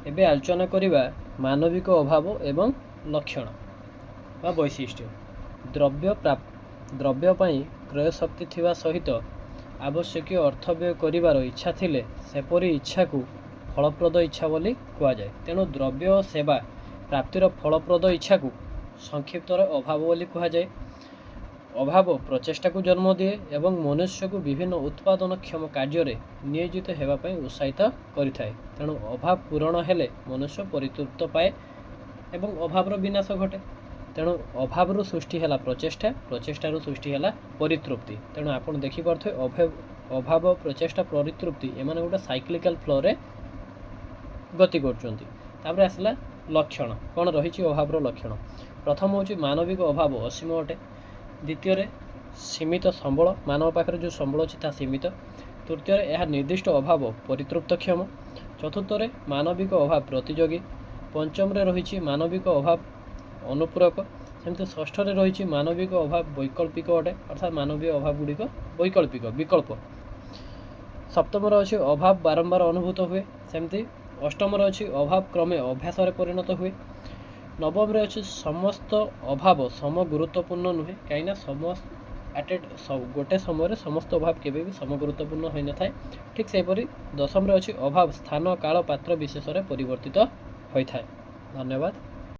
ଏବେ ଆଲୋଚନା କରିବା ମାନବିକ ଅଭାବ ଏବଂ ଲକ୍ଷଣ ବା ବୈଶିଷ୍ଟ୍ୟ। ଦ୍ରବ୍ୟ ପାଇଁ କ୍ରୟ ଶକ୍ତି ଥିବା ସହିତ ଆବଶ୍ୟକୀୟ ଅର୍ଥ ବ୍ୟୟ କରିବାର ଇଚ୍ଛା ଥିଲେ ସେପରି ଇଚ୍ଛାକୁ ଫଳପ୍ରଦ ଇଚ୍ଛା ବୋଲି କୁହାଯାଏ। ତେଣୁ ଦ୍ରବ୍ୟ ଓ ସେବା ପ୍ରାପ୍ତିର ଫଳପ୍ରଦ ଇଚ୍ଛାକୁ ସଂକ୍ଷିପ୍ତରେ ଅଭାବ ବୋଲି କୁହାଯାଏ। ଅଭାବ ପ୍ରଚେଷ୍ଟାକୁ ଜନ୍ମ ଦିଏ ଏବଂ ମନୁଷ୍ୟକୁ ବିଭିନ୍ନ ଉତ୍ପାଦନକ୍ଷମ କାର୍ଯ୍ୟରେ ନିୟୋଜିତ ହେବା ପାଇଁ ଉତ୍ସାହିତ କରିଥାଏ। ତେଣୁ ଅଭାବ ପୂରଣ ହେଲେ ମନୁଷ୍ୟ ପରିତୃପ୍ତ ପାଏ ଏବଂ ଅଭାବର ବିନାଶ ଘଟେ। ତେଣୁ ଅଭାବରୁ ସୃଷ୍ଟି ହେଲା ପ୍ରଚେଷ୍ଟା, ପ୍ରଚେଷ୍ଟାରୁ ସୃଷ୍ଟି ହେଲା ପରିତୃପ୍ତି। ତେଣୁ ଆପଣ ଦେଖିପାରୁଥିବେ ଅଭାବ, ପ୍ରଚେଷ୍ଟା, ପରିତୃପ୍ତି ଏମାନେ ଗୋଟେ ସାଇକ୍ଲିକାଲ ଫ୍ଲୋରେ ଗତି କରୁଛନ୍ତି। ତାପରେ ଆସିଲା ଲକ୍ଷଣ। କ'ଣ ରହିଛି ଅଭାବର ଲକ୍ଷଣ? ପ୍ରଥମ ହେଉଛି ମାନବିକ ଅଭାବ ଅସୀମ ଅଟେ। ଦ୍ୱିତୀୟରେ ସୀମିତ ସମ୍ବଳ, ମାନବ ପାଖରେ ଯେଉଁ ସମ୍ବଳ ଅଛି ତାହା ସୀମିତ। ତୃତୀୟରେ ଏହା ନିର୍ଦ୍ଦିଷ୍ଟ ଅଭାବ ପରିତୃପ୍ତକ୍ଷମ। ଚତୁର୍ଥରେ ମାନବିକ ଅଭାବ ପ୍ରତିଯୋଗୀ। ପଞ୍ଚମରେ ରହିଛି ମାନବିକ ଅଭାବ ଅନୁପୂରକ। ସେମିତି ଷଷ୍ଠରେ ରହିଛି ମାନବିକ ଅଭାବ ବୈକଳ୍ପିକ ଅଟେ, ଅର୍ଥାତ୍ ମାନବୀୟ ଅଭାବ ଗୁଡ଼ିକ ବିକଳ୍ପ। ସପ୍ତମରେ ଅଛି ଅଭାବ ବାରମ୍ବାର ଅନୁଭୂତ ହୁଏ। ସେମିତି ଅଷ୍ଟମରେ ଅଛି ଅଭାବ କ୍ରମେ ଅଭ୍ୟାସରେ ପରିଣତ ହୁଏ। ନବମରେ ଅଛି ସମସ୍ତ ଅଭାବ ସମ ଗୁରୁତ୍ୱପୂର୍ଣ୍ଣ ନୁହେଁ, କାହିଁକିନା ଗୋଟେ ସମୟରେ ସମସ୍ତ ଅଭାବ କେବେ ବି ସମ ଗୁରୁତ୍ୱପୂର୍ଣ୍ଣ ହୋଇନଥାଏ। ଠିକ୍ ସେହିପରି ଦଶମରେ ଅଛି ଅଭାବ ସ୍ଥାନ, କାଳ, ପାତ୍ର ବିଶେଷରେ ପରିବର୍ତ୍ତିତ ହୋଇଥାଏ। ଧନ୍ୟବାଦ।